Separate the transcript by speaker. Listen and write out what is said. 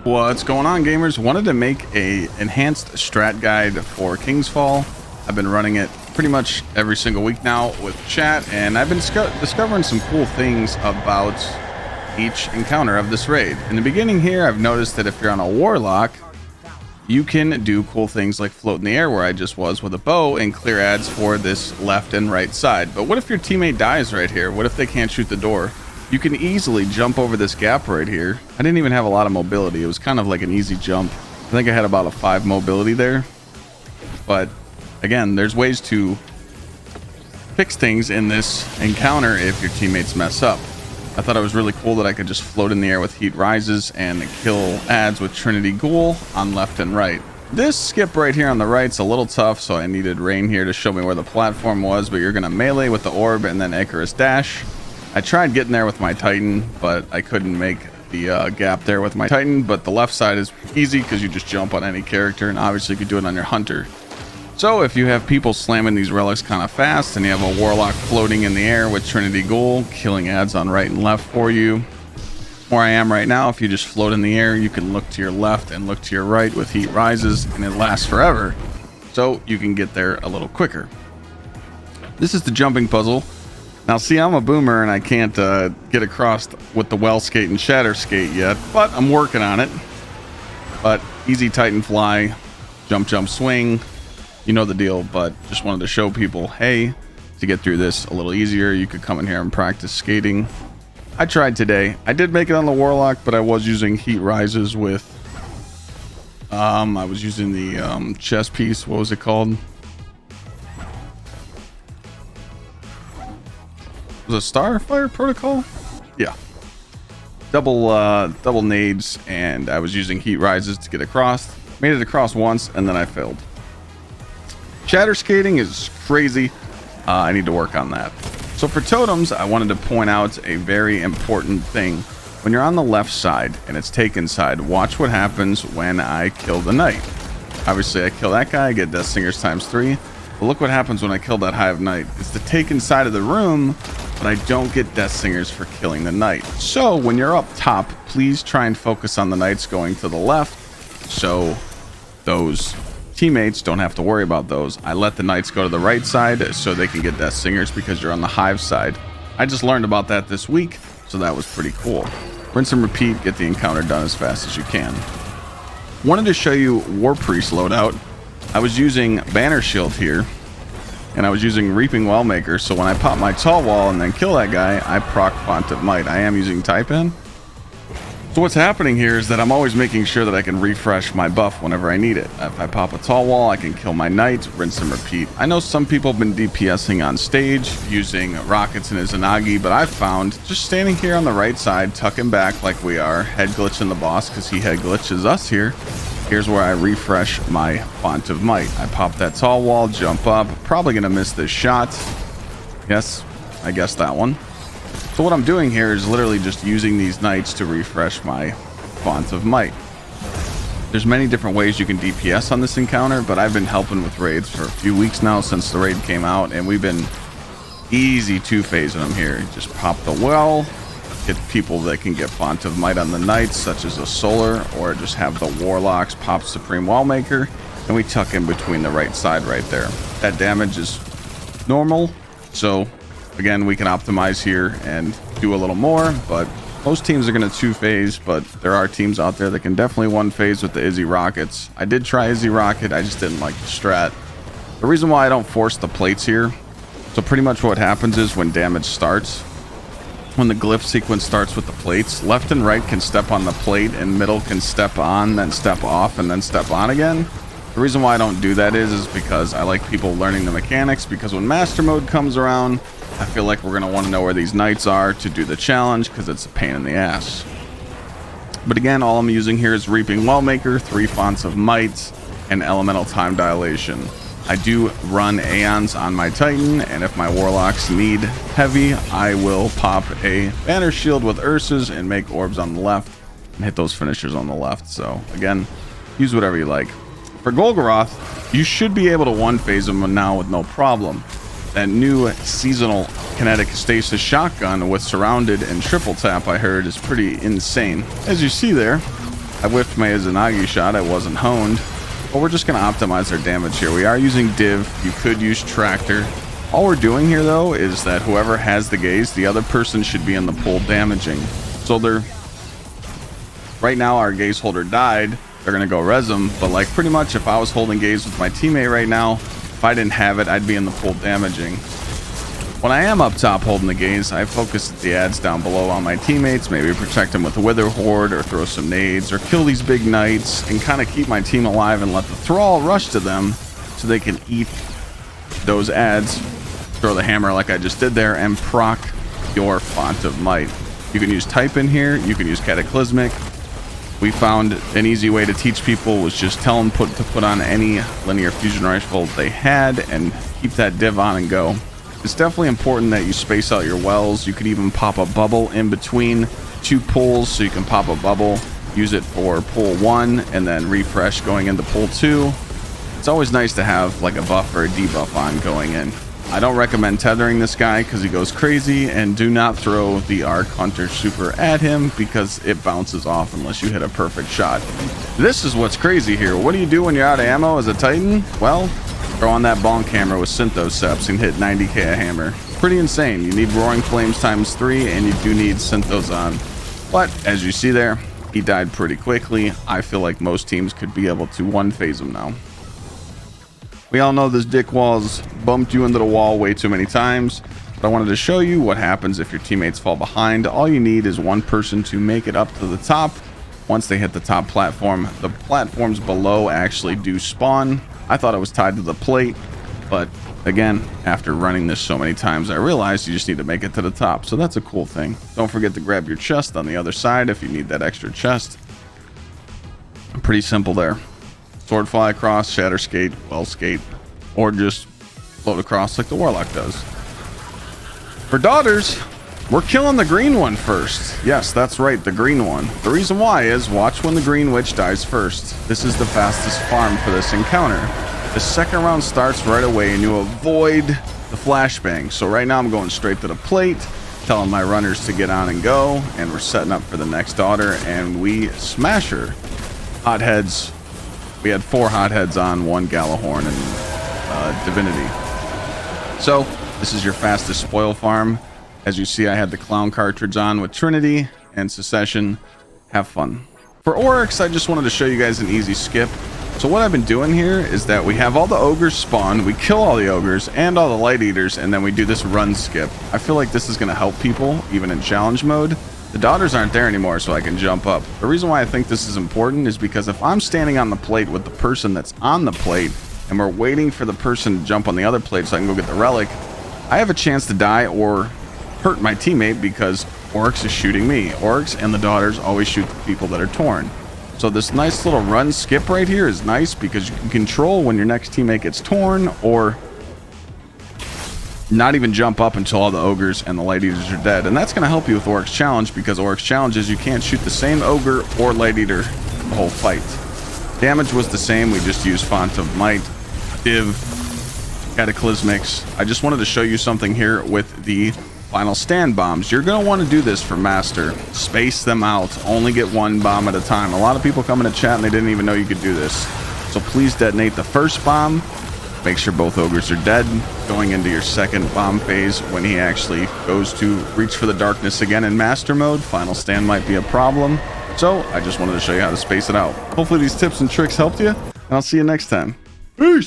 Speaker 1: What's going on, gamers? Wanted to make a enhanced strat guide for King's Fall. I've been running it pretty much every single week now with chat, and I've been discovering some cool things about each encounter of this raid. In the beginning here, I've noticed that if you're on a warlock, you can do cool things like float in the air, where I just was with a bow, and clear ads for this left and right side. But what if your teammate dies right here? What if they can't shoot the door? You can easily jump over this gap right here. I didn't even have a lot of mobility. It was kind of like an easy jump. I think I had about a 5 mobility there. But again, there's ways to fix things in this encounter if your teammates mess up. I thought it was really cool that I could just float in the air with heat rises and kill ads with Trinity Ghoul on left and right. This skip right here on the right's a little tough, so I needed Rain here to show me where the platform was, but you're gonna melee with the orb and then Icarus dash. I tried getting there with my Titan, but I couldn't make the gap there with my Titan. But the left side is easy because you just jump on any character, and obviously you could do it on your Hunter. So if you have people slamming these relics kind of fast, and you have a warlock floating in the air with Trinity Ghoul killing ads on right and left for you, where I am right now, if you just float in the air, you can look to your left and look to your right with heat rises, and it lasts forever, so you can get there a little quicker. This is the jumping puzzle. Now, see, I'm a boomer and I can't get across with the well skate and shatter skate yet, but I'm working on it. But easy Titan fly, jump, jump, swing, you know the deal. But just wanted to show people, hey, to get through this a little easier, you could come in here and practice skating. I tried today. I did make it on the warlock, but I was using heat rises with I was using the chest piece. What was it called? Was it Starfire Protocol? Yeah. Double nades, and I was using heat rises to get across. Made it across once, and then I failed. Shatter skating is crazy. I need to work on that. So for totems, I wanted to point out a very important thing. When you're on the left side and it's taken side, watch what happens when I kill the knight. Obviously, I kill that guy, I get Death Singers ×3. But look what happens when I kill that Hive Knight. It's the taken side of the room, but I don't get Death Singers for killing the knight. So when you're up top, please try and focus on the knights going to the left, so those teammates don't have to worry about those. I let the knights go to the right side so they can get Death Singers because you're on the Hive side. I just learned about that this week, so that was pretty cool. Rinse and repeat, get the encounter done as fast as you can. Wanted to show you Warpriest loadout. I was using Banner Shield here, and I was using Reaping Wellmaker, so when I pop my Tall Wall and then kill that guy, I proc Font of Might. I am using Taipan. So what's happening here is that I'm always making sure that I can refresh my buff whenever I need it. If I pop a Tall Wall, I can kill my Knight, rinse and repeat. I know some people have been DPSing on stage using rockets and Izanagi, but I've found just standing here on the right side, tucking back like we are, head glitching the boss because he head glitches us here. Here's where I refresh my Font of Might. I pop that Tall Wall, jump up, probably gonna miss this shot. Yes, I guessed that one. So what I'm doing here is literally just using these knights to refresh my Font of Might. There's many different ways you can DPS on this encounter, but I've been helping with raids for a few weeks now since the raid came out, and we've been easy two-phasing them here. Just pop the well, get people that can get Font of Might on the knights, such as a Solar, or just have the warlocks pop Supreme Wallmaker, and we tuck in between the right side right there. That damage is normal, so again, we can optimize here and do a little more, but most teams are going to two-phase, but there are teams out there that can definitely one-phase with the Izzy Rockets. I did try Izzy Rocket, I just didn't like the strat. The reason why I don't force the plates here, so pretty much what happens is when damage starts, when the glyph sequence starts with the plates, left and right can step on the plate, and middle can step on, then step off, and then step on again. The reason why I don't do that is because I like people learning the mechanics, because when Master Mode comes around, I feel like we're going to want to know where these knights are to do the challenge, because it's a pain in the ass. But again, all I'm using here is Reaping Wellmaker, 3 Fonts of Might, and Elemental Time Dilation. I do run Aeons on my Titan, and if my Warlocks need heavy, I will pop a Banner Shield with Ursus and make orbs on the left and hit those finishers on the left. So again, use whatever you like. For Golgi, you should be able to one-phase them now with no problem. That new seasonal kinetic stasis shotgun with surrounded and triple tap, I heard, is pretty insane. As you see there, I whiffed my Izanagi shot. I wasn't honed. But we're just going to optimize our damage here. We are using div. You could use tractor. All we're doing here, though, is that whoever has the gaze, the other person should be in the pool damaging. So they're... Right now, our gaze holder died. They're going to go res him. But, like, pretty much if I was holding gaze with my teammate right now, if I didn't have it, I'd be in the pool damaging. When I am up top holding the gaze, I focus the ads down below on my teammates, maybe protect them with a wither horde or throw some nades or kill these big knights and kind of keep my team alive and let the thrall rush to them so they can eat those ads, throw the hammer like I just did there, and proc your Font of Might. You can use type in here, you can use cataclysmic. We found an easy way to teach people was just tell them to put on any linear fusion rifle they had and keep that div on and go. It's definitely important that you space out your wells. You could even pop a bubble in between 2 pulls, so you can pop a bubble, use it for pull 1, and then refresh going into pull 2. It's always nice to have like a buff or a debuff on going in. I don't recommend tethering this guy because he goes crazy, and do not throw the Arc Hunter super at him because it bounces off unless you hit a perfect shot. This is what's crazy here. What do you do when you're out of ammo as a Titan? Well, throw on that bonk hammer with Synthoceps and hit 90k a hammer. Pretty insane. You need Roaring Flames times 3, and you do need Synthos on. But as you see there, he died pretty quickly. I feel like most teams could be able to one-phase him now. We all know this dick wall's bumped you into the wall way too many times, but I wanted to show you what happens if your teammates fall behind. All you need is one person to make it up to the top. Once they hit the top platform, the platforms below actually do spawn. I thought it was tied to the plate, but again, after running this so many times, I realized you just need to make it to the top. So that's a cool thing. Don't forget to grab your chest on the other side if you need that extra chest. Pretty simple there. Sword fly across, shatter skate, well skate, or just float across like the warlock does. For daughters, we're killing the green one first. Yes, that's right, the green one. The reason why is watch when the green witch dies first. This is the fastest farm for this encounter. The second round starts right away and you avoid the flashbang. So right now I'm going straight to the plate, telling my runners to get on and go, and we're setting up for the next daughter, and we smash her. Hotheads. We had 4 hotheads on, 1 Galahorn, and Divinity. So this is your fastest spoil farm. As you see, I had the clown cartridge on with Trinity and Secession. Have fun. For Oryx, I just wanted to show you guys an easy skip. So what I've been doing here is that we have all the ogres spawn, we kill all the ogres and all the light eaters, and then we do this run skip. I feel like this is going to help people even in challenge mode. The daughters aren't there anymore, so I can jump up. The reason why I think this is important is because if I'm standing on the plate with the person that's on the plate and we're waiting for the person to jump on the other plate so I can go get the relic, I have a chance to die or hurt my teammate because Oryx is shooting me. Oryx and the daughters always shoot the people that are torn. So this nice little run skip right here is nice because you can control when your next teammate gets torn, or not even jump up until all the ogres and the light eaters are dead. And that's going to help you with Oryx challenge, because Oryx challenge is you can't shoot the same ogre or light eater the whole fight. Damage was the same, we just used Font of Might, Div, Cataclysmics. I just wanted to show you something here with the final stand bombs. You're going to want to do this for Master. Space them out. Only get 1 bomb at a time. A lot of people come into chat and they didn't even know you could do this. So please detonate the first bomb. Make sure both ogres are dead. Going into your second bomb phase when he actually goes to reach for the darkness again in Master mode. Final stand might be a problem. So I just wanted to show you how to space it out. Hopefully these tips and tricks helped you, and I'll see you next time. Peace!